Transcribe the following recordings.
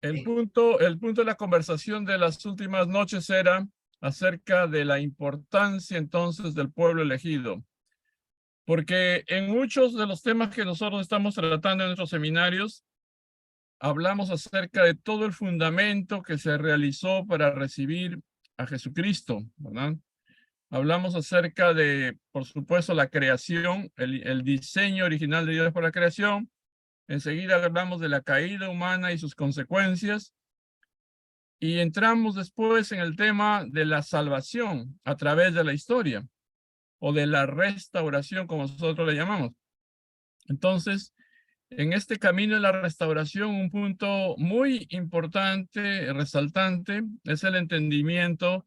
El punto de la conversación de las últimas noches era acerca de la importancia entonces del pueblo elegido. Porque en muchos de los temas que nosotros estamos tratando en nuestros seminarios, hablamos acerca de todo el fundamento que se realizó para recibir a Jesucristo, ¿verdad? Hablamos acerca de, por supuesto, la creación, el diseño original de Dios para la creación. Enseguida hablamos de la caída humana y sus consecuencias. Y entramos después en el tema de la salvación a través de la historia o de la restauración, como nosotros le llamamos. Entonces, en este camino de la restauración, un punto muy importante, resaltante, es el entendimiento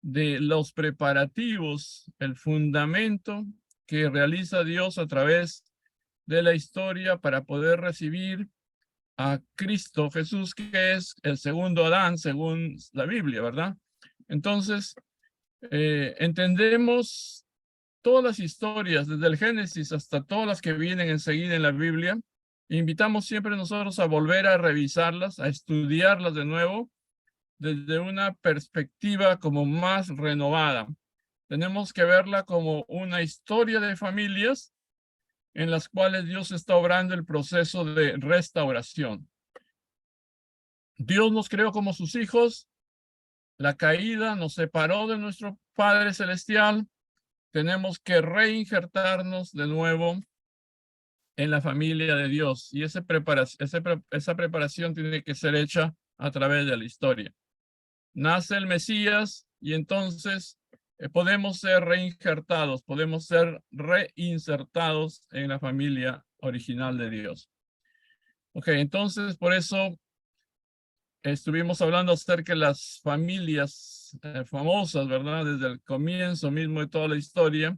de los preparativos, el fundamento que realiza Dios a través de la historia para poder recibir a Cristo Jesús, que es el segundo Adán, según la Biblia, ¿verdad? Entonces, entendemos todas las historias, desde el Génesis hasta todas las que vienen enseguida en la Biblia. Invitamos siempre nosotros a volver a revisarlas, a estudiarlas de nuevo, desde una perspectiva como más renovada. Tenemos que verla como una historia de familias en las cuales Dios está obrando el proceso de restauración. Dios nos creó como sus hijos, la caída nos separó de nuestro Padre Celestial, tenemos que reinjertarnos de nuevo en la familia de Dios y esa preparación tiene que ser hecha a través de la historia. Nace el Mesías y entonces podemos ser reinjertados, podemos ser reinsertados en la familia original de Dios. Ok, entonces por eso estuvimos hablando acerca de las familias famosas, ¿verdad? Desde el comienzo mismo de toda la historia.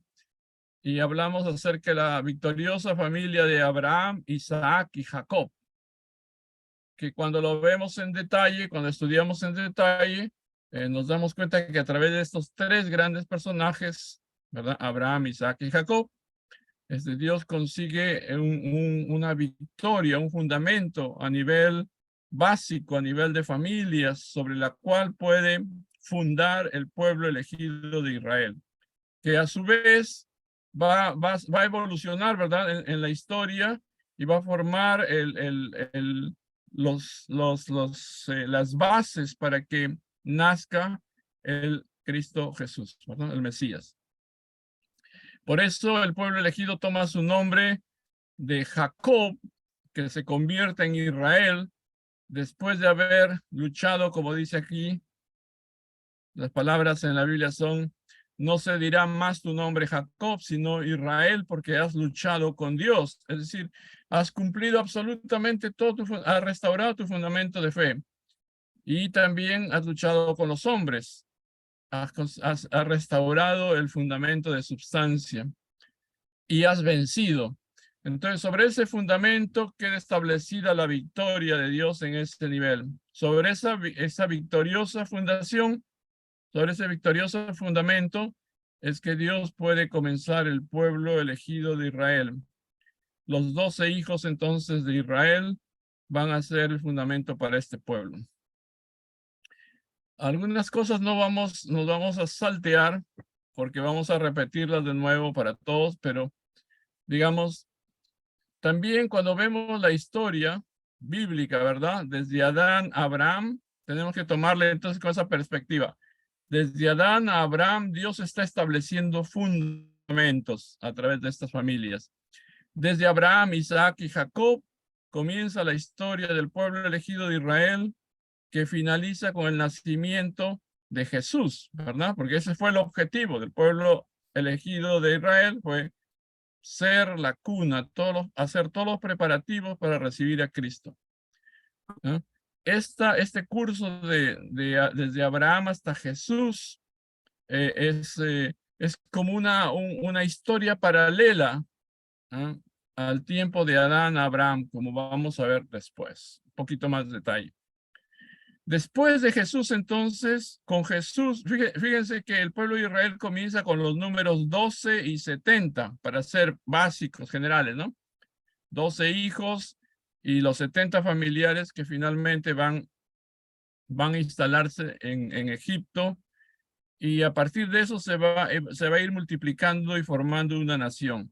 Y hablamos acerca de la victoriosa familia de Abraham, Isaac y Jacob. Que cuando lo vemos en detalle, cuando estudiamos en detalle, nos damos cuenta que a través de estos tres grandes personajes, ¿verdad? Abraham, Isaac y Jacob, Dios consigue una victoria, un fundamento a nivel básico, a nivel de familias, sobre la cual puede fundar el pueblo elegido de Israel, que a su vez va a evolucionar, ¿verdad? En la historia y va a formar las bases para que nazca el Cristo Jesús, ¿verdad? El Mesías. Por eso el pueblo elegido toma su nombre de Jacob, que se convierte en Israel, después de haber luchado, como dice aquí, las palabras en la Biblia son: no se dirá más tu nombre Jacob, sino Israel, porque has luchado con Dios. Es decir, has cumplido absolutamente todo, has restaurado tu fundamento de fe. Y también has luchado con los hombres. Has restaurado el fundamento de substancia. Y has vencido. Entonces, sobre ese fundamento queda establecida la victoria de Dios en este nivel. Sobre esa victoriosa fundación, sobre ese victorioso fundamento, es que Dios puede comenzar el pueblo elegido de Israel. Los 12 hijos entonces de Israel van a ser el fundamento para este pueblo. Algunas cosas nos vamos a saltear porque vamos a repetirlas de nuevo para todos, pero digamos, también cuando vemos la historia bíblica, ¿verdad? Desde Adán a Abraham, tenemos que tomarle entonces con esa perspectiva. Desde Adán a Abraham, Dios está estableciendo fundamentos a través de estas familias. Desde Abraham, Isaac y Jacob, comienza la historia del pueblo elegido de Israel, que finaliza con el nacimiento de Jesús, ¿verdad? Porque ese fue el objetivo del pueblo elegido de Israel, fue ser la cuna, hacer todos los preparativos para recibir a Cristo, ¿no? Este curso desde Abraham hasta Jesús es como una historia paralela, ¿no? Al tiempo de Adán a Abraham, como vamos a ver después. Un poquito más de detalle. Después de Jesús, entonces, con Jesús, fíjense que el pueblo de Israel comienza con los números 12 y 70, para ser básicos, generales, ¿no? 12 hijos y los 70 familiares que finalmente van a instalarse en Egipto, y a partir de eso se va a ir multiplicando y formando una nación.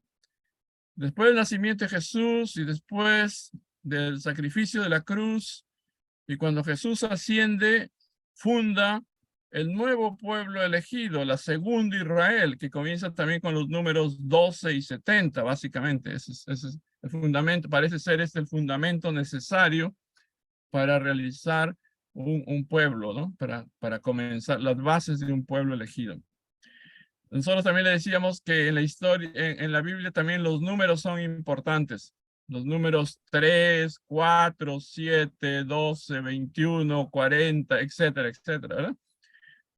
Después del nacimiento de Jesús y después del sacrificio de la cruz, y cuando Jesús asciende, funda el nuevo pueblo elegido, la segunda Israel, que comienza también con los números 12 y 70, básicamente. Ese es el fundamento, parece ser el fundamento necesario para realizar un pueblo, ¿no? Para comenzar las bases de un pueblo elegido. Nosotros también le decíamos que en la historia, en la Biblia también los números son importantes. Los números 3, 4, 7, 12, 21, 40, etcétera, etcétera, ¿verdad?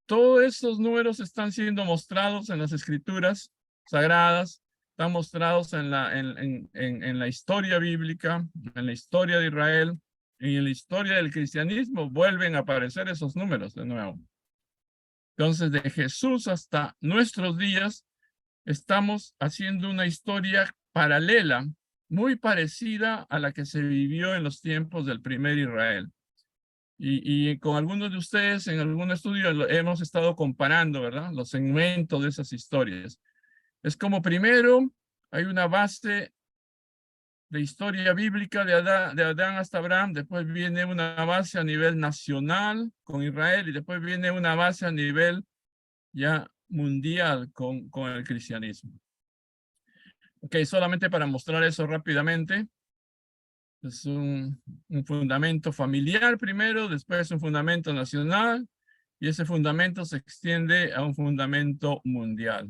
Todos estos números están siendo mostrados en las escrituras sagradas, están mostrados en la historia bíblica, en la historia de Israel y en la historia del cristianismo. Vuelven a aparecer esos números de nuevo. Entonces, de Jesús hasta nuestros días, estamos haciendo una historia paralela, muy parecida a la que se vivió en los tiempos del primer Israel. Y con algunos de ustedes en algún estudio hemos estado comparando, ¿verdad? Los segmentos de esas historias. Es como primero hay una base de historia bíblica de Adán hasta Abraham, después viene una base a nivel nacional con Israel y después viene una base a nivel ya mundial con el cristianismo. Ok, solamente para mostrar eso rápidamente. Es un fundamento familiar primero, después un fundamento nacional, y ese fundamento se extiende a un fundamento mundial.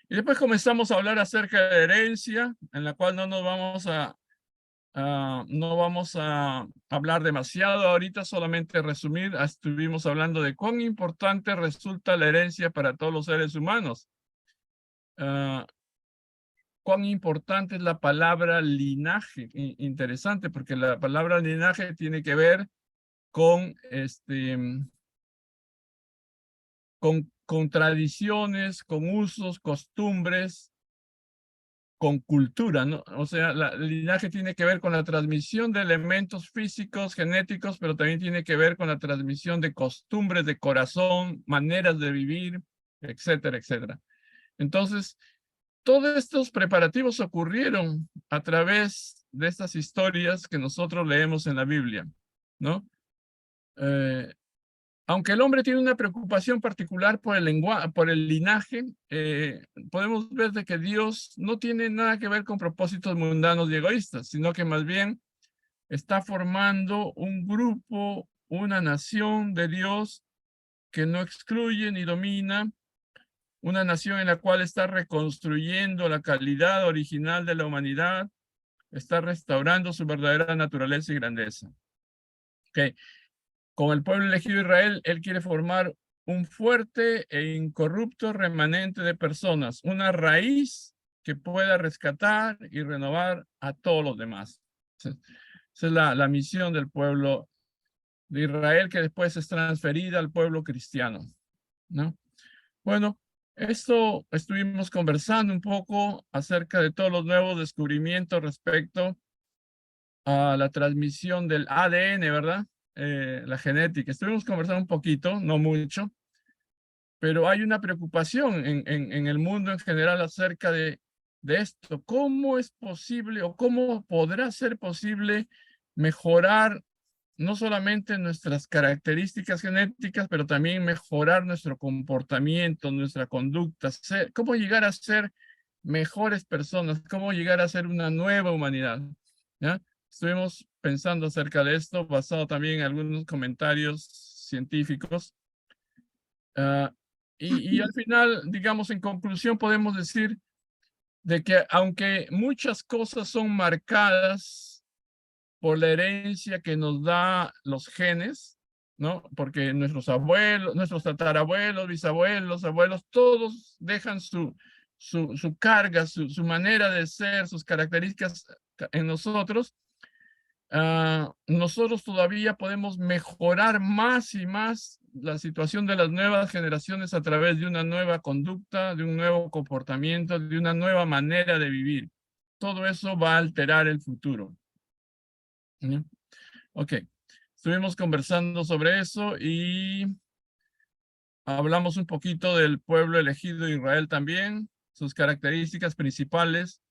Y después comenzamos a hablar acerca de herencia, en la cual no vamos a hablar demasiado ahorita, solamente resumir. Estuvimos hablando de cuán importante resulta la herencia para todos los seres humanos. Cuán importante es la palabra linaje. Interesante, porque la palabra linaje tiene que ver con, con tradiciones, con usos, costumbres, con cultura, ¿no? O sea, el linaje tiene que ver con la transmisión de elementos físicos, genéticos, pero también tiene que ver con la transmisión de costumbres de corazón, maneras de vivir, etcétera, etcétera. Entonces, todos estos preparativos ocurrieron a través de estas historias que nosotros leemos en la Biblia, ¿no? Aunque el hombre tiene una preocupación particular por el lenguaje, por el linaje, podemos ver de que Dios no tiene nada que ver con propósitos mundanos y egoístas, sino que más bien está formando un grupo, una nación de Dios que no excluye ni domina, una nación en la cual está reconstruyendo la calidad original de la humanidad, está restaurando su verdadera naturaleza y grandeza. Okay. Con el pueblo elegido de Israel, él quiere formar un fuerte e incorrupto remanente de personas, una raíz que pueda rescatar y renovar a todos los demás. Esa es la misión del pueblo de Israel, que después es transferida al pueblo cristiano, ¿no? Bueno, esto estuvimos conversando un poco acerca de todos los nuevos descubrimientos respecto a la transmisión del ADN, ¿verdad? La genética. Estuvimos conversando un poquito, no mucho, pero hay una preocupación en el mundo en general acerca de esto. ¿Cómo es posible o cómo podrá ser posible mejorar no solamente nuestras características genéticas, pero también mejorar nuestro comportamiento, nuestra conducta, cómo llegar a ser mejores personas, cómo llegar a ser una nueva humanidad? ¿Ya? Estuvimos pensando acerca de esto, basado también en algunos comentarios científicos. Y al final, digamos, en conclusión, podemos decir de que aunque muchas cosas son marcadas por la herencia que nos da los genes, ¿no? Porque nuestros abuelos, nuestros tatarabuelos, bisabuelos, abuelos, todos dejan su carga, su manera de ser, sus características en nosotros. Nosotros todavía podemos mejorar más y más la situación de las nuevas generaciones a través de una nueva conducta, de un nuevo comportamiento, de una nueva manera de vivir. Todo eso va a alterar el futuro. ¿Ya? Ok, estuvimos conversando sobre eso y hablamos un poquito del pueblo elegido de Israel también, sus características principales.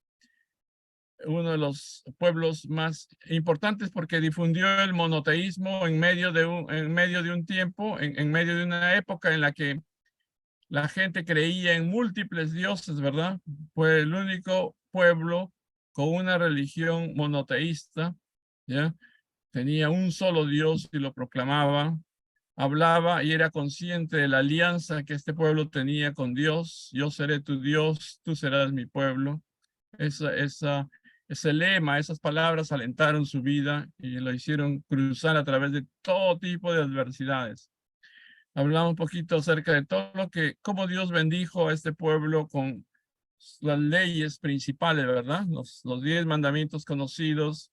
Uno de los pueblos más importantes porque difundió el monoteísmo en medio de un tiempo, en medio de una época en la que la gente creía en múltiples dioses, ¿verdad? Fue el único pueblo con una religión monoteísta, ¿ya? Tenía un solo Dios y lo proclamaba, hablaba y era consciente de la alianza que este pueblo tenía con Dios. Yo seré tu Dios, tú serás mi pueblo. Ese lema, esas palabras alentaron su vida y lo hicieron cruzar a través de todo tipo de adversidades. Hablamos un poquito acerca de todo cómo Dios bendijo a este pueblo con las leyes principales, ¿verdad? Los 10 mandamientos conocidos,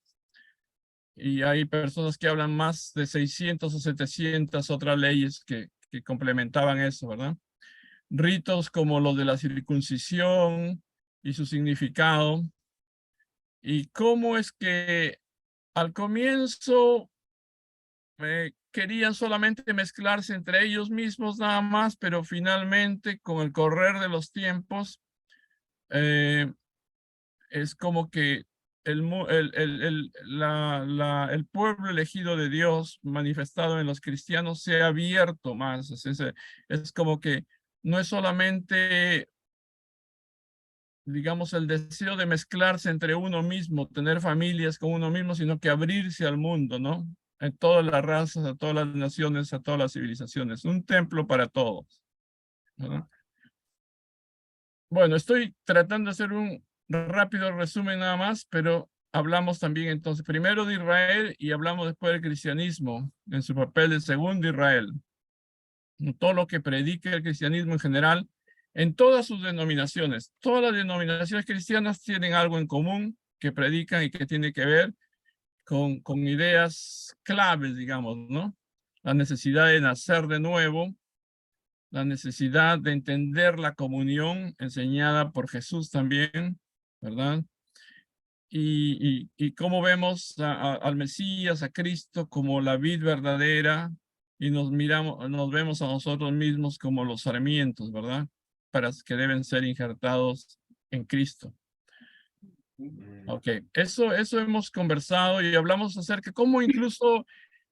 y hay personas que hablan más de 600 o 700 otras leyes que complementaban eso, ¿verdad? Ritos como los de la circuncisión y su significado, y cómo es que al comienzo querían solamente mezclarse entre ellos mismos nada más, pero finalmente con el correr de los tiempos eh, es como que el pueblo elegido de Dios manifestado en los cristianos se ha abierto más. Es como que no es solamente, digamos, el deseo de mezclarse entre uno mismo, tener familias con uno mismo, sino que abrirse al mundo, ¿no? En todas las razas, a todas las naciones, a todas las civilizaciones. Un templo para todos, ¿verdad? Bueno, estoy tratando de hacer un rápido resumen nada más, pero hablamos también entonces primero de Israel y hablamos después del cristianismo en su papel de segundo Israel. Todo lo que predica el cristianismo en general, en todas sus denominaciones. Todas las denominaciones cristianas tienen algo en común que predican y que tiene que ver con ideas claves, digamos, ¿no? La necesidad de nacer de nuevo, la necesidad de entender la comunión enseñada por Jesús también, ¿verdad? Y cómo vemos al Mesías, a Cristo, como la vid verdadera, y nos vemos a nosotros mismos como los sarmientos, ¿verdad? Para que deben ser injertados en Cristo. Ok, eso hemos conversado y hablamos acerca de cómo incluso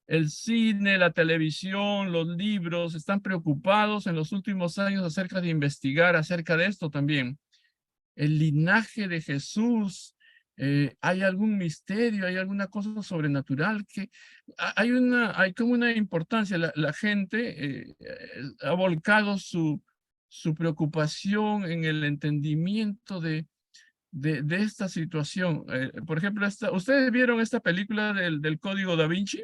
el cine, la televisión, los libros están preocupados en los últimos años acerca de investigar acerca de esto también. El linaje de Jesús, ¿hay algún misterio, hay alguna cosa sobrenatural? Hay como una importancia, la gente ha volcado su preocupación en el entendimiento de esta situación. Por ejemplo, ¿ustedes vieron esta película del Código Da Vinci?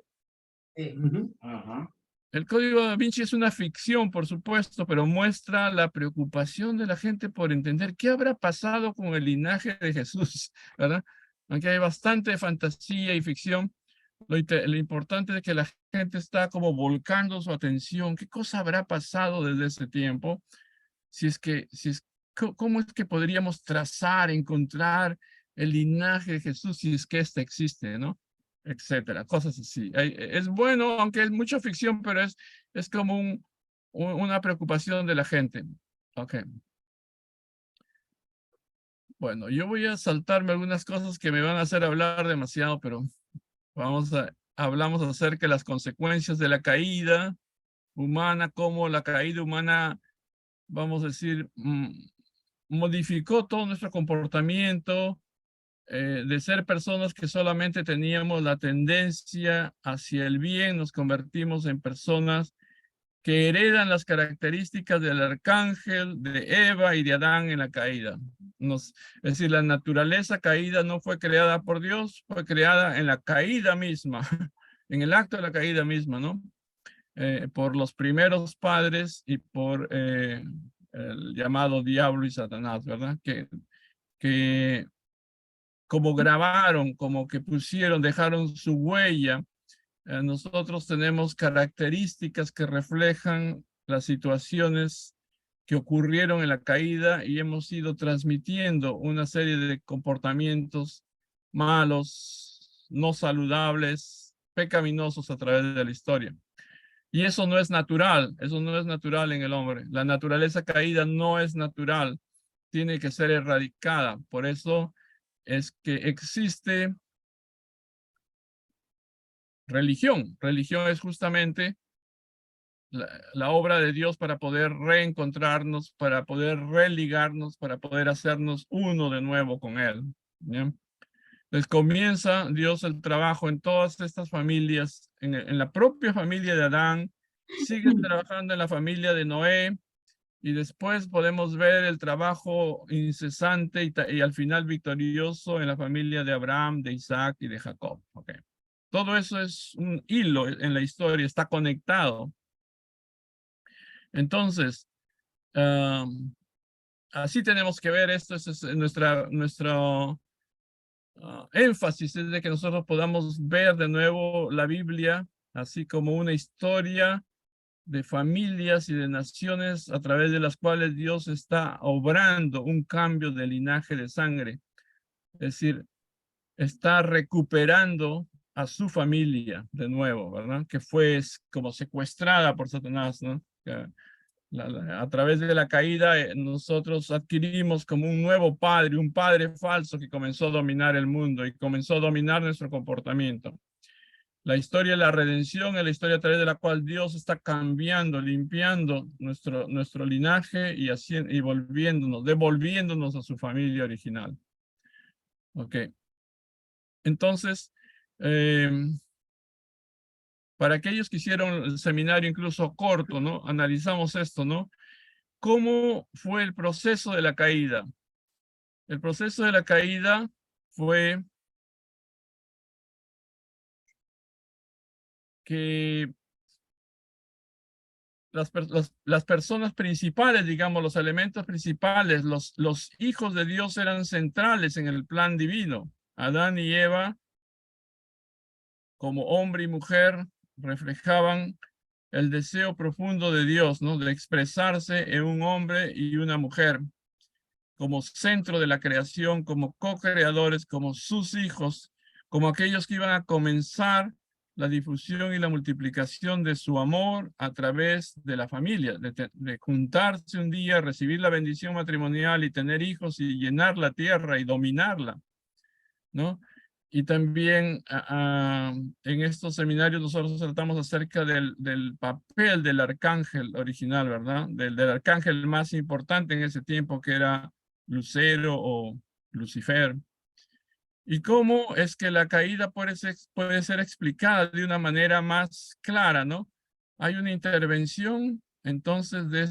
Ajá. El Código Da Vinci es una ficción, por supuesto, pero muestra la preocupación de la gente por entender qué habrá pasado con el linaje de Jesús, ¿verdad? Aunque hay bastante fantasía y ficción, lo importante es que la gente está como volcando su atención. ¿Qué cosa habrá pasado desde ese tiempo? ¿Cómo es que podríamos trazar, encontrar el linaje de Jesús si es que éste existe, ¿no? Etcétera, cosas así. Es bueno, aunque es mucha ficción, pero es como una preocupación de la gente. Ok. Bueno, yo voy a saltarme algunas cosas que me van a hacer hablar demasiado, pero hablamos acerca de las consecuencias de la caída humana, cómo la caída humana, vamos a decir, modificó todo nuestro comportamiento, de ser personas que solamente teníamos la tendencia hacia el bien, nos convertimos en personas que heredan las características del arcángel, de Eva y de Adán en la caída. Es decir, la naturaleza caída no fue creada por Dios, fue creada en la caída misma, en el acto de la caída misma, ¿no? Por los primeros padres y por el llamado diablo y Satanás, ¿verdad? Que como grabaron, como que pusieron, dejaron su huella. Nosotros tenemos características que reflejan las situaciones que ocurrieron en la caída y hemos ido transmitiendo una serie de comportamientos malos, no saludables, pecaminosos a través de la historia. Y eso no es natural en el hombre. La naturaleza caída no es natural, tiene que ser erradicada. Por eso es que existe religión. Religión es justamente la obra de Dios para poder reencontrarnos, para poder religarnos, para poder hacernos uno de nuevo con Él. ¿Bien? Entonces comienza Dios el trabajo en todas estas familias, en la propia familia de Adán, sigue trabajando en la familia de Noé, y después podemos ver el trabajo incesante y al final victorioso en la familia de Abraham, de Isaac y de Jacob. Okay. Todo eso es un hilo en la historia, está conectado. Entonces, así tenemos que ver esto, es nuestro énfasis, es de que nosotros podamos ver de nuevo la Biblia, así como una historia de familias y de naciones a través de las cuales Dios está obrando un cambio de linaje de sangre. Es decir, está recuperando a su familia de nuevo, ¿verdad? Que fue como secuestrada por Satanás, ¿no? A través de la caída, nosotros adquirimos como un nuevo padre, un padre falso que comenzó a dominar el mundo y comenzó a dominar nuestro comportamiento. La historia de la redención es la historia a través de la cual Dios está cambiando, limpiando nuestro linaje y devolviéndonos a su familia original. Ok. Entonces, para aquellos que hicieron el seminario incluso corto, ¿no? Analizamos esto, ¿no? ¿Cómo fue el proceso de la caída? El proceso de la caída fue que las personas principales, digamos, los elementos principales, los hijos de Dios eran centrales en el plan divino. Adán y Eva, como hombre y mujer, reflejaban el deseo profundo de Dios, ¿no? De expresarse en un hombre y una mujer, como centro de la creación, como co-creadores, como sus hijos, como aquellos que iban a comenzar la difusión y la multiplicación de su amor a través de la familia, de juntarse un día, recibir la bendición matrimonial y tener hijos y llenar la tierra y dominarla, ¿no? Y también en estos seminarios nosotros tratamos acerca del papel del arcángel original, ¿verdad? Del arcángel más importante en ese tiempo, que era Lucero o Lucifer. Y cómo es que la caída puede ser explicada de una manera más clara, ¿no? Hay una intervención entonces de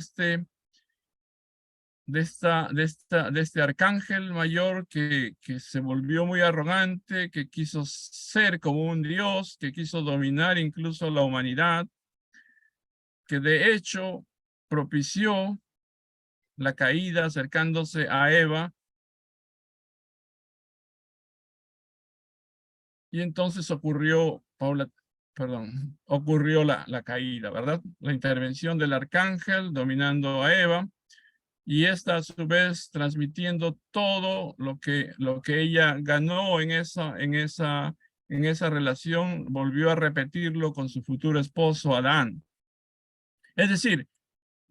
este arcángel mayor que se volvió muy arrogante, que quiso ser como un dios, que quiso dominar incluso la humanidad, que de hecho propició la caída acercándose a Eva. Y entonces ocurrió la caída, ¿verdad? La intervención del arcángel dominando a Eva, y esta a su vez transmitiendo todo lo que ella ganó en esa relación, volvió a repetirlo con su futuro esposo Adán. Es decir,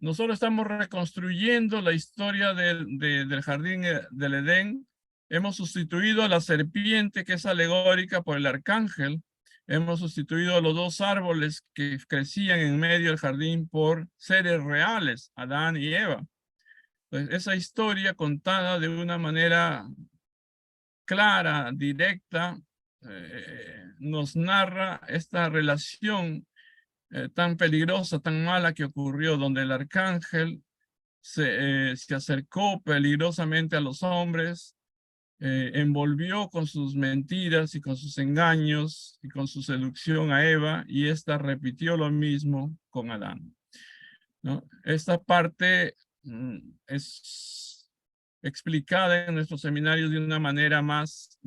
nosotros estamos reconstruyendo la historia del jardín del Edén. Hemos sustituido a la serpiente, que es alegórica, por el arcángel. Hemos sustituido a los dos árboles que crecían en medio del jardín por seres reales, Adán y Eva. Pues esa historia contada de una manera clara, directa, nos narra esta relación tan peligrosa, tan mala que ocurrió, donde el arcángel se acercó peligrosamente a los hombres, envolvió con sus mentiras y con sus engaños y con su seducción a Eva, y ésta repitió lo mismo con Adán, ¿no? Esta parte es explicada en nuestros seminarios de una manera más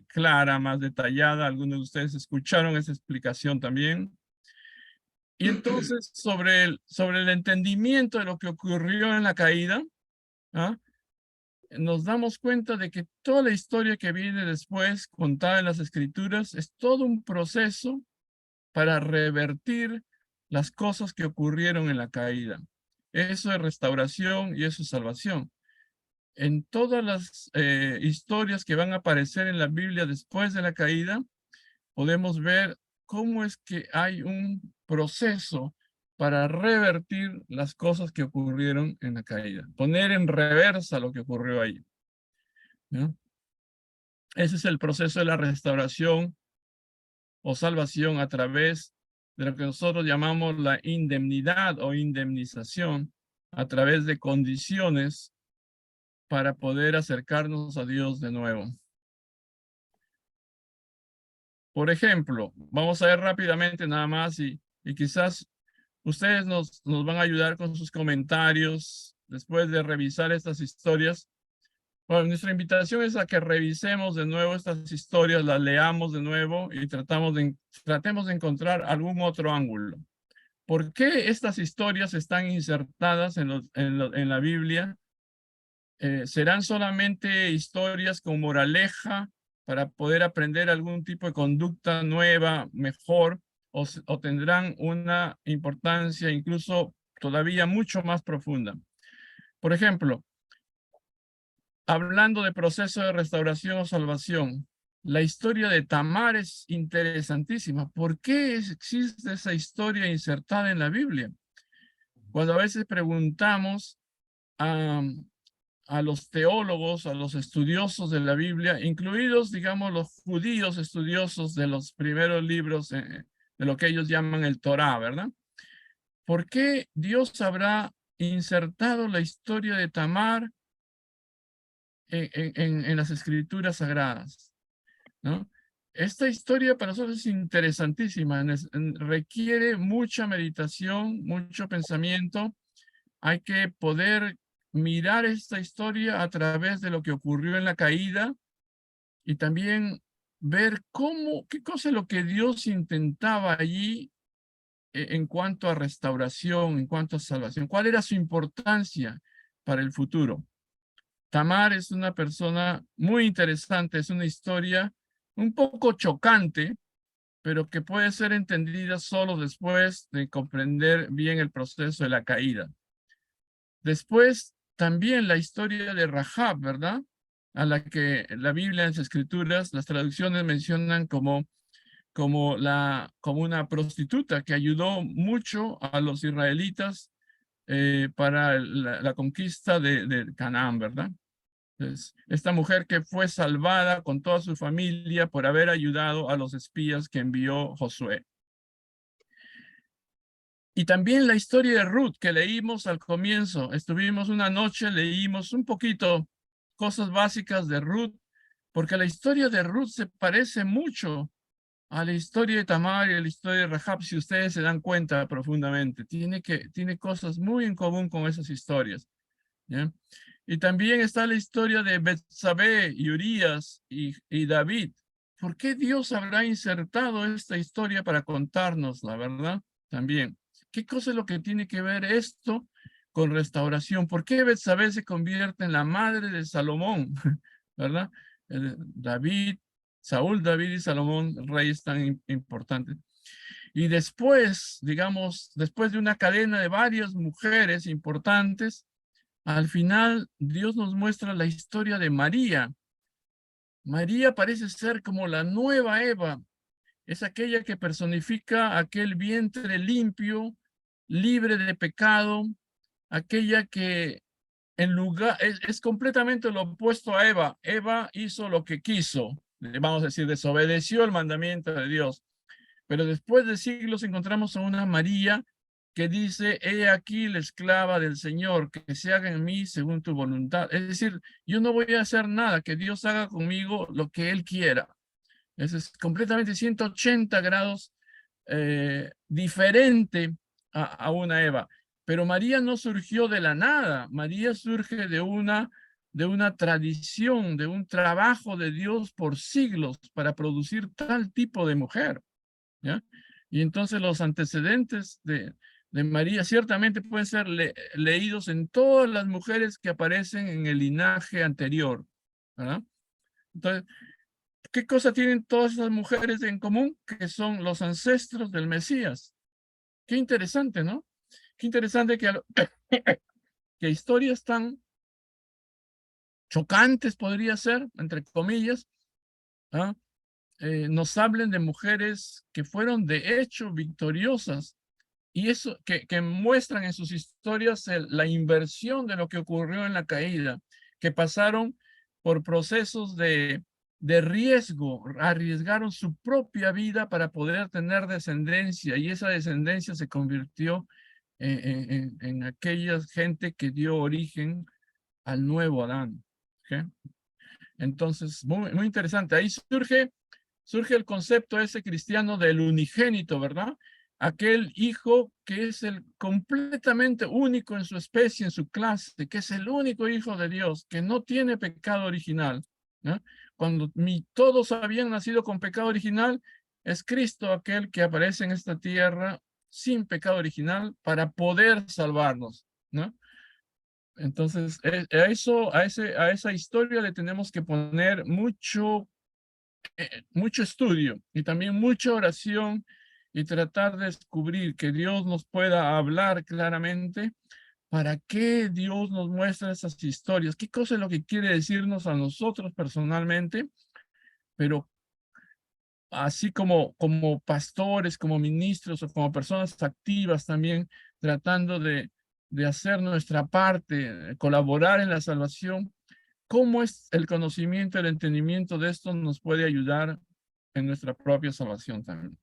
clara, más detallada. Algunos de ustedes escucharon esa explicación también. Y entonces, sobre el entendimiento de lo que ocurrió en la caída, ¿ah? nos damos cuenta de que toda la historia que viene después, contada en las Escrituras, es todo un proceso para revertir las cosas que ocurrieron en la caída. Eso es restauración y eso es salvación. En todas las historias que van a aparecer en la Biblia después de la caída, podemos ver cómo es que hay un proceso para revertir las cosas que ocurrieron en la caída, poner en reversa lo que ocurrió ahí, ¿no? Ese es el proceso de la restauración o salvación a través de lo que nosotros llamamos la indemnidad o indemnización, a través de condiciones para poder acercarnos a Dios de nuevo. Por ejemplo, vamos a ver rápidamente nada más y quizás ustedes nos van a ayudar con sus comentarios después de revisar estas historias. Bueno, nuestra invitación es a que revisemos de nuevo estas historias, las leamos de nuevo y tratemos de encontrar algún otro ángulo. ¿Por qué estas historias están insertadas en la Biblia? ¿Serán solamente historias con moraleja para poder aprender algún tipo de conducta nueva, mejor, o tendrán una importancia incluso todavía mucho más profunda? Por ejemplo, hablando de proceso de restauración o salvación, la historia de Tamar es interesantísima. ¿Por qué existe esa historia insertada en la Biblia? Cuando a veces preguntamos a los teólogos, a los estudiosos de la Biblia, incluidos, digamos, los judíos estudiosos de los primeros libros de lo que ellos llaman el Torá, ¿verdad? ¿Por qué Dios habrá insertado la historia de Tamar en las escrituras sagradas, ¿no? Esta historia para nosotros es interesantísima, requiere mucha meditación, mucho pensamiento. Hay que poder mirar esta historia a través de lo que ocurrió en la caída y también ver qué cosa es lo que Dios intentaba allí en cuanto a restauración, en cuanto a salvación, cuál era su importancia para el futuro. Tamar es una persona muy interesante, es una historia un poco chocante, pero que puede ser entendida solo después de comprender bien el proceso de la caída. Después, también la historia de Rahab, ¿verdad? A la que la Biblia en las Escrituras, las traducciones mencionan como una prostituta que ayudó mucho a los israelitas para la conquista de Canaán, ¿verdad? Entonces, esta mujer que fue salvada con toda su familia por haber ayudado a los espías que envió Josué. Y también la historia de Ruth que leímos al comienzo. Estuvimos una noche, leímos un poquito cosas básicas de Ruth, porque la historia de Ruth se parece mucho a la historia de Tamar y a la historia de Rahab, si ustedes se dan cuenta profundamente. Tiene cosas muy en común con esas historias, ¿ya? Y también está la historia de Betsabé y Urías y David. ¿Por qué Dios habrá insertado esta historia para contarnos, la verdad? También. ¿Qué cosa es lo que tiene que ver esto con restauración? ¿Por qué Betsabé se convierte en la madre de Salomón? ¿Verdad? Saúl, David y Salomón, reyes tan importantes. Y después, digamos, después de una cadena de varias mujeres importantes, al final Dios nos muestra la historia de María. María parece ser como la nueva Eva, es aquella que personifica aquel vientre limpio, libre de pecado, aquella que en lugar es completamente lo opuesto a Eva. Eva hizo lo que quiso, vamos a decir, desobedeció el mandamiento de Dios. Pero después de siglos encontramos a una María que dice: he aquí la esclava del Señor, que se haga en mí según tu voluntad. Es decir, yo no voy a hacer nada, que Dios haga conmigo lo que Él quiera. Eso es completamente 180 grados diferente a una Eva. Pero María no surgió de la nada. María surge de una tradición, de un trabajo de Dios por siglos para producir tal tipo de mujer, ¿ya? Y entonces los antecedentes de María ciertamente pueden ser leídos en todas las mujeres que aparecen en el linaje anterior, ¿verdad? Entonces, ¿qué cosa tienen todas esas mujeres en común? Que son los ancestros del Mesías. Qué interesante, ¿no? Qué interesante que historias tan chocantes, podría ser, entre comillas, ¿ah? Nos hablen de mujeres que fueron de hecho victoriosas y eso que muestran en sus historias la inversión de lo que ocurrió en la caída, que pasaron por procesos de riesgo, arriesgaron su propia vida para poder tener descendencia y esa descendencia se convirtió en aquella gente que dio origen al nuevo Adán. ¿Okay? Entonces, muy interesante. Ahí surge el concepto ese cristiano del unigénito, ¿verdad? Aquel hijo que es el completamente único en su especie, en su clase, que es el único hijo de Dios, que no tiene pecado original. ¿No? Cuando todos habían nacido con pecado original, es Cristo aquel que aparece en esta tierra sin pecado original para poder salvarnos, ¿no? Entonces, a esa historia le tenemos que poner mucho estudio y también mucha oración y tratar de descubrir que Dios nos pueda hablar claramente para qué Dios nos muestra esas historias, qué cosa es lo que quiere decirnos a nosotros personalmente, pero así como pastores, como ministros o como personas activas también tratando de hacer nuestra parte, colaborar en la salvación. ¿Cómo es el conocimiento, el entendimiento de esto nos puede ayudar en nuestra propia salvación también?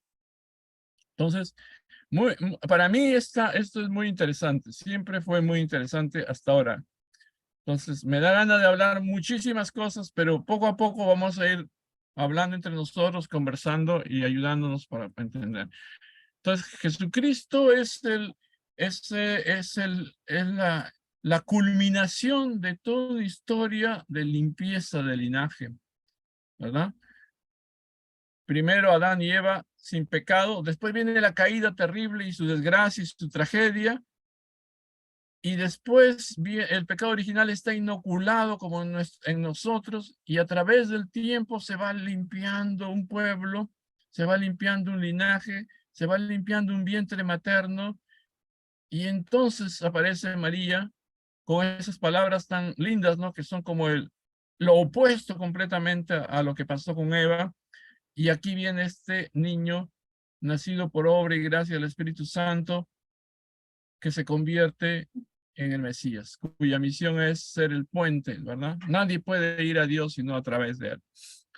Entonces, para mí esto es muy interesante. Siempre fue muy interesante hasta ahora. Entonces, me da ganas de hablar muchísimas cosas, pero poco a poco vamos a ir hablando entre nosotros, conversando y ayudándonos para entender. Entonces, Jesucristo es la culminación de toda una historia de limpieza de linaje, ¿verdad? Primero Adán y Eva sin pecado, después viene la caída terrible y su desgracia y su tragedia, y después el pecado original está inoculado como en nosotros, y a través del tiempo se va limpiando un pueblo, se va limpiando un linaje, se va limpiando un vientre materno, y entonces aparece María con esas palabras tan lindas, ¿no? Que son como lo opuesto completamente a lo que pasó con Eva. Y aquí viene este niño nacido por obra y gracia del Espíritu Santo que se convierte en el Mesías, cuya misión es ser el puente, ¿verdad? Nadie puede ir a Dios sino a través de él.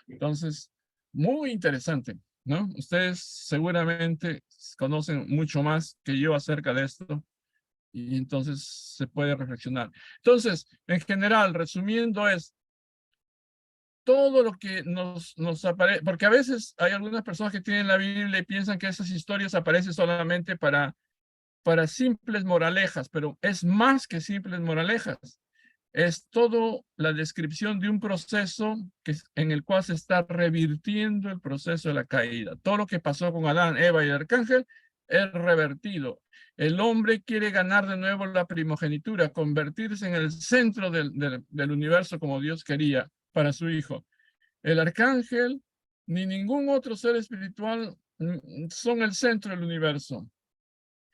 Entonces, muy interesante, ¿no? Ustedes seguramente conocen mucho más que yo acerca de esto y entonces se puede reflexionar. Entonces, en general, resumiendo es todo lo que nos aparece, porque a veces hay algunas personas que tienen la Biblia y piensan que esas historias aparecen solamente para simples moralejas, pero es más que simples moralejas. Es todo la descripción de un proceso en el cual se está revirtiendo el proceso de la caída. Todo lo que pasó con Adán, Eva y el arcángel es revertido. El hombre quiere ganar de nuevo la primogenitura, convertirse en el centro del universo como Dios quería para su hijo. El arcángel ni ningún otro ser espiritual son el centro del universo.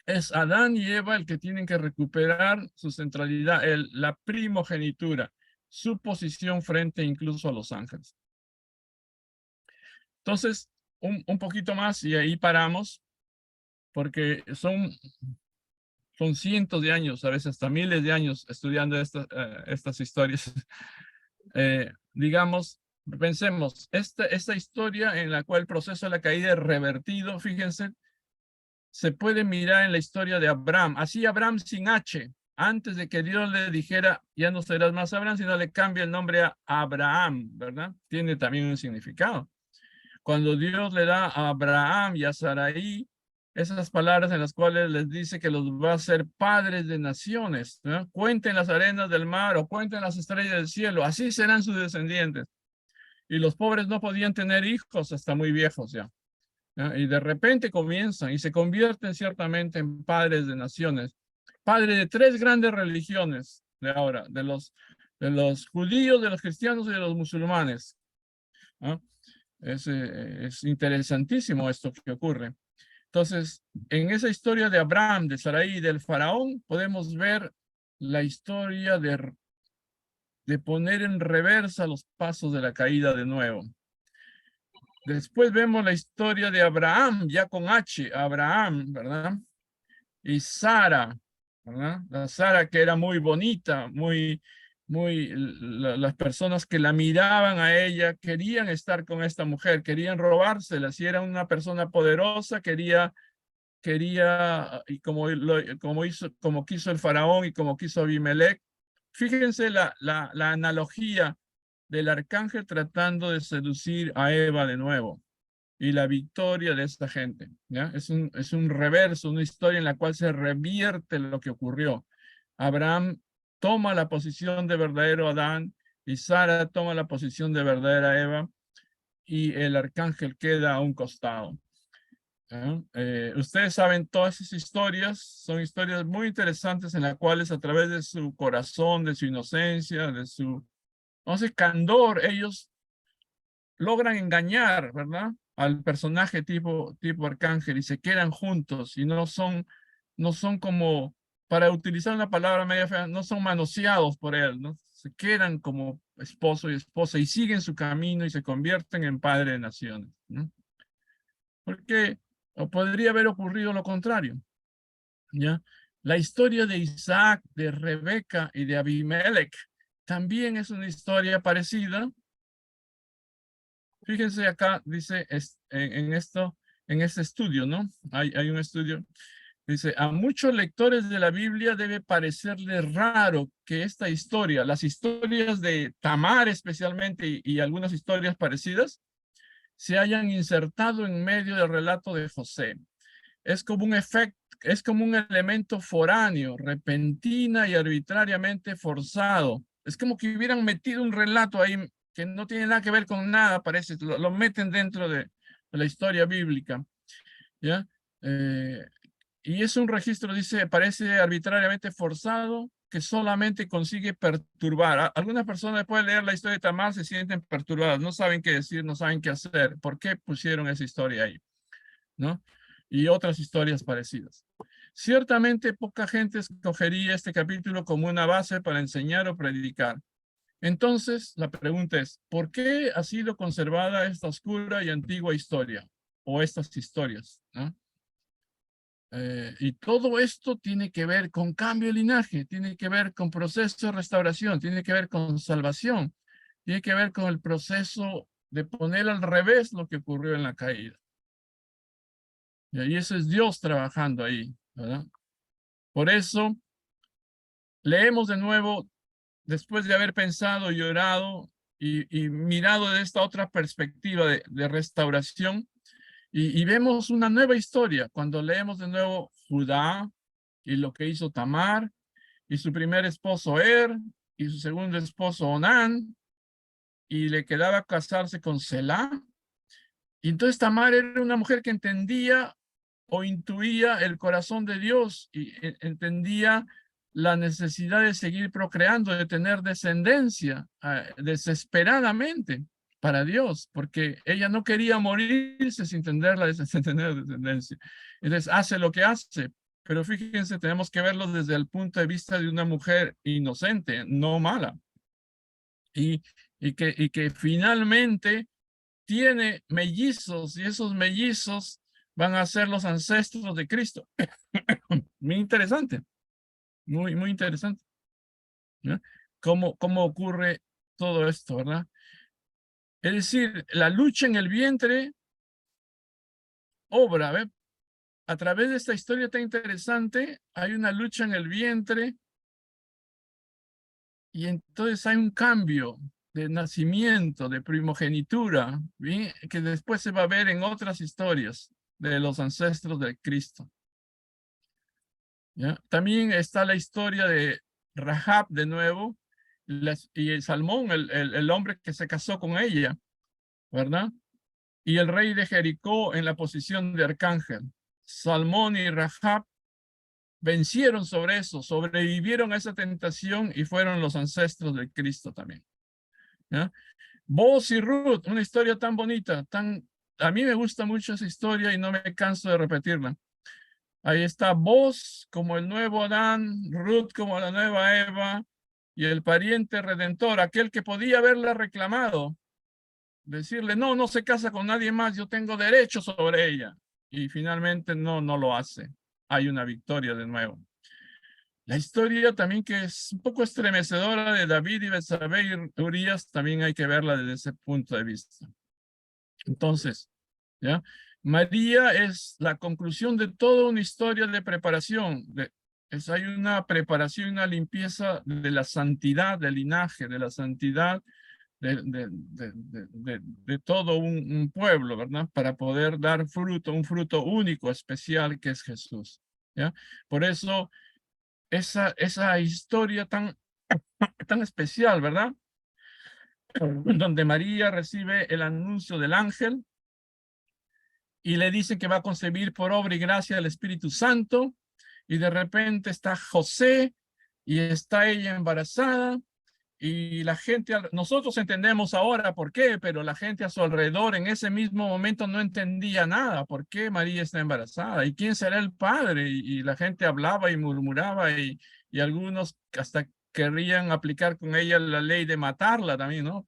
Es Adán y Eva el que tienen que recuperar su centralidad, la primogenitura, su posición frente incluso a los ángeles. Entonces, un poquito más y ahí paramos, porque son cientos de años, a veces hasta miles de años estudiando estas historias. Digamos, pensemos, esta historia en la cual el proceso de la caída es revertido, fíjense, se puede mirar en la historia de Abraham. Así Abraham sin H, antes de que Dios le dijera, ya no serás más Abraham, sino le cambia el nombre a Abraham, ¿verdad? Tiene también un significado. Cuando Dios le da a Abraham y a Sarai esas palabras en las cuales les dice que los va a hacer padres de naciones, ¿no? Cuenten las arenas del mar o cuenten las estrellas del cielo, así serán sus descendientes. Y los pobres no podían tener hijos hasta muy viejos ya. ¿ya? Y de repente comienzan y se convierten ciertamente en padres de naciones, padres de 3 grandes religiones de ahora, de los judíos, de los cristianos y de los musulmanes. ¿Ah? Es interesantísimo esto que ocurre. Entonces, en esa historia de Abraham, de Sarai y del faraón, podemos ver la historia de poner en reversa los pasos de la caída de nuevo. Después vemos la historia de Abraham, ya con H, Abraham, ¿verdad? Y Sara, ¿verdad? La Sara que era muy bonita, las personas que la miraban a ella querían estar con esta mujer, querían robársela. Si era una persona poderosa, y como quiso el faraón y como quiso Abimelech. Fíjense la analogía del arcángel tratando de seducir a Eva de nuevo y la victoria de esta gente. ¿Ya? Es un reverso, una historia en la cual se revierte lo que ocurrió. Abraham toma la posición de verdadero Adán y Sara toma la posición de verdadera Eva y el arcángel queda a un costado. Ustedes saben todas esas historias, son historias muy interesantes en las cuales a través de su corazón, de su inocencia, de su, no sé, candor, ellos logran engañar, ¿verdad? Al personaje tipo arcángel y se quedan juntos y no son como, para utilizar una palabra media fea, no son manoseados por él, ¿no? Se quedan como esposo y esposa y siguen su camino y se convierten en padre de naciones, ¿no? Porque podría haber ocurrido lo contrario, ¿ya? La historia de Isaac, de Rebeca y de Abimelech también es una historia parecida. Fíjense acá, dice en este estudio, ¿no? Hay un estudio. Dice, a muchos lectores de la Biblia debe parecerle raro que esta historia, las historias de Tamar especialmente y algunas historias parecidas, se hayan insertado en medio del relato de José. Es como un efecto, es como un elemento foráneo, repentina y arbitrariamente forzado. Es como que hubieran metido un relato ahí que no tiene nada que ver con nada, parece, lo meten dentro de la historia bíblica, ¿ya? Y es un registro, dice, parece arbitrariamente forzado, que solamente consigue perturbar. Algunas personas después de leer la historia de Tamar se sienten perturbadas, no saben qué decir, no saben qué hacer. ¿Por qué pusieron esa historia ahí? ¿No? Y otras historias parecidas. Ciertamente poca gente escogería este capítulo como una base para enseñar o predicar. Entonces, la pregunta es, ¿por qué ha sido conservada esta oscura y antigua historia? O estas historias, ¿no? Y todo esto tiene que ver con cambio de linaje, tiene que ver con proceso de restauración, tiene que ver con salvación, tiene que ver con el proceso de poner al revés lo que ocurrió en la caída. Y ahí eso es Dios trabajando ahí, ¿verdad? Por eso, leemos de nuevo, después de haber pensado y orado y mirado de esta otra perspectiva de restauración, y vemos una nueva historia cuando leemos de nuevo Judá y lo que hizo Tamar y su primer esposo y su segundo esposo Onán, y le quedaba casarse con Selah. Y entonces Tamar era una mujer que entendía o intuía el corazón de Dios y entendía la necesidad de seguir procreando, de tener descendencia desesperadamente para Dios, porque ella no quería morirse sin tener tener descendencia. Entonces hace lo que hace, pero fíjense, tenemos que verlo desde el punto de vista de una mujer inocente, no mala, y, y que finalmente tiene mellizos y esos mellizos van a ser los ancestros de Cristo. Muy interesante, muy interesante, ¿no? ¿Cómo ocurre todo esto, verdad? Es decir, la lucha en el vientre obra, ¿ve? A través de esta historia tan interesante, hay una lucha en el vientre y entonces hay un cambio de nacimiento, de primogenitura, ¿bien? Que después se va a ver en otras historias de los ancestros de Cristo. ¿Ya? También está la historia de Rahab de nuevo y el Salmón, el hombre que se casó con ella, ¿verdad? y el rey de Jericó en la posición de arcángel. Salmón y Rahab vencieron sobre eso, sobrevivieron a esa tentación y fueron los ancestros de Cristo también. ¿Ya? Boaz y Ruth, una historia tan bonita, a mí me gusta mucho esa historia y no me canso de repetirla. Ahí está Boaz como el nuevo Adán, Ruth como la nueva Eva y el pariente redentor, aquel que podía haberla reclamado, decirle, no, no se casa con nadie más, yo tengo derecho sobre ella. Y finalmente no lo hace. Hay una victoria de nuevo. La historia también que es un poco estremecedora de David y Betsabé y Urías, también hay que verla desde ese punto de vista. Entonces, ¿ya? María es la conclusión de toda una historia de preparación. Hay una preparación, una limpieza de la santidad del linaje, de la santidad de todo un pueblo, ¿verdad? Para poder dar fruto, un fruto único, especial, que es Jesús. ¿Ya? Por eso, esa historia tan especial, ¿verdad? Donde María recibe el anuncio del ángel y le dice que va a concebir por obra y gracia del Espíritu Santo, y de repente está José y está ella embarazada, y la gente, nosotros entendemos ahora por qué, pero la gente a su alrededor en ese mismo momento no entendía nada, por qué María está embarazada y quién será el padre, y la gente hablaba y murmuraba, y algunos hasta querrían aplicar con ella la ley de matarla también, ¿no?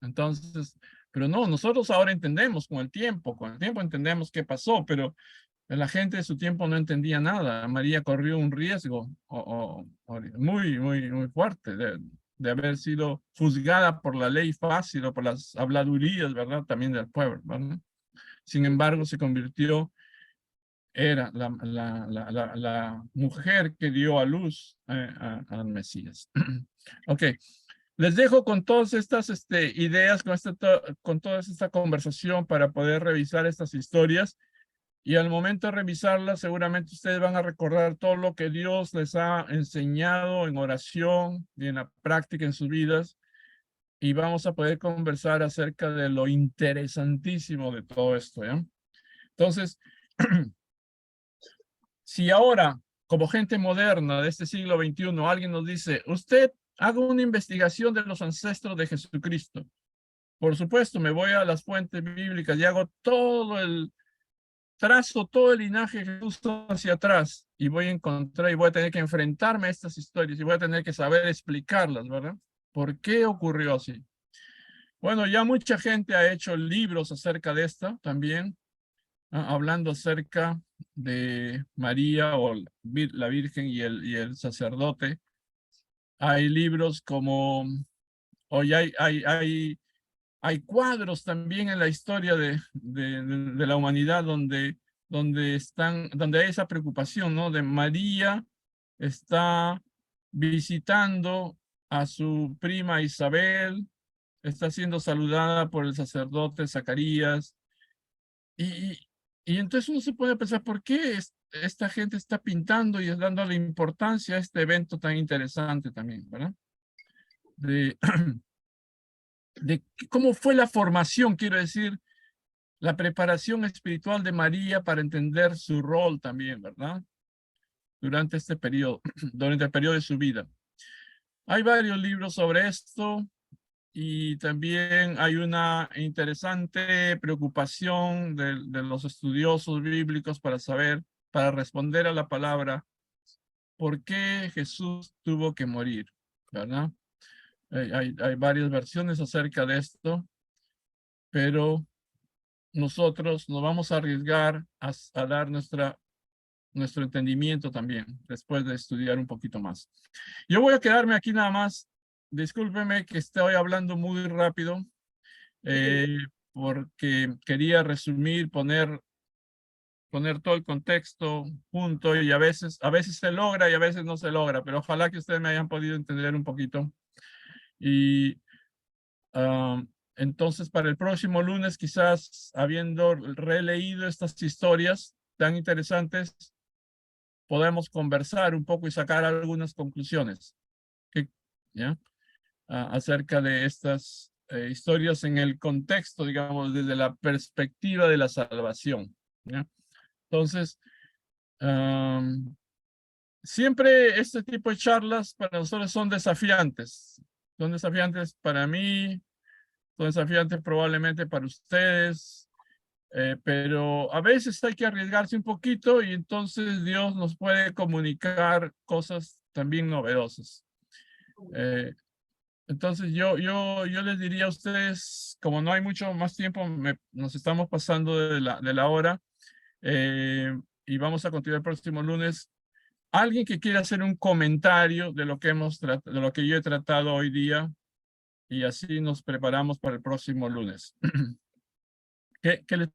Entonces, pero no, nosotros ahora entendemos con el tiempo entendemos qué pasó, pero la gente de su tiempo no entendía nada. María corrió un riesgo muy fuerte de haber sido juzgada por la ley fácil o por las habladurías, ¿verdad? También del pueblo, ¿verdad? Sin embargo, se convirtió, era la mujer que dio a luz al Mesías. Ok. Les dejo con todas estas ideas, con toda esta conversación para poder revisar estas historias. Y al momento de revisarlas, seguramente ustedes van a recordar todo lo que Dios les ha enseñado en oración y en la práctica en sus vidas. Y vamos a poder conversar acerca de lo interesantísimo de todo esto, ¿ya? Entonces, si ahora, como gente moderna de este siglo XXI, alguien nos dice, usted haga una investigación de los ancestros de Jesucristo. Por supuesto, me voy a las fuentes bíblicas y hago trazo todo el linaje de Jesús hacia atrás, y voy a encontrar y voy a tener que enfrentarme a estas historias y voy a tener que saber explicarlas, ¿verdad? ¿Por qué ocurrió así? Bueno, ya mucha gente ha hecho libros acerca de esto también, hablando acerca de María o la Virgen y el sacerdote. Hay libros como, hoy hay cuadros también en la historia de la humanidad donde hay esa preocupación, ¿no? De María está visitando a su prima Isabel, está siendo saludada por el sacerdote Zacarías, y, y entonces uno se puede pensar, ¿por qué esta gente está pintando y dando la importancia a este evento tan interesante también, ¿verdad? De cómo fue la formación, quiero decir, la preparación espiritual de María para entender su rol también, ¿verdad? Durante este periodo, durante el periodo de su vida. Hay varios libros sobre esto, y también hay una interesante preocupación de los estudiosos bíblicos para responder a la palabra, ¿por qué Jesús tuvo que morir? ¿Verdad? Hay varias versiones acerca de esto, pero nosotros nos vamos a arriesgar a dar nuestro entendimiento también, después de estudiar un poquito más. Yo voy a quedarme aquí nada más. Discúlpeme que estoy hablando muy rápido, porque quería resumir, poner todo el contexto junto, y a veces se logra y a veces no se logra, pero ojalá que ustedes me hayan podido entender un poquito. Y entonces, para el próximo lunes, quizás habiendo releído estas historias tan interesantes, podemos conversar un poco y sacar algunas conclusiones, ¿ya? Acerca de historias en el contexto, digamos, desde la perspectiva de la salvación, ¿ya? Entonces, siempre este tipo de charlas para nosotros son desafiantes. Son desafiantes para mí, son desafiantes probablemente para ustedes, pero a veces hay que arriesgarse un poquito y entonces Dios nos puede comunicar cosas también novedosas. Entonces yo les diría a ustedes, como no hay mucho más tiempo, nos estamos pasando de la hora y vamos a continuar el próximo lunes. Alguien que quiera hacer un comentario de lo que de lo que yo he tratado hoy día y así nos preparamos para el próximo lunes. ¿Qué les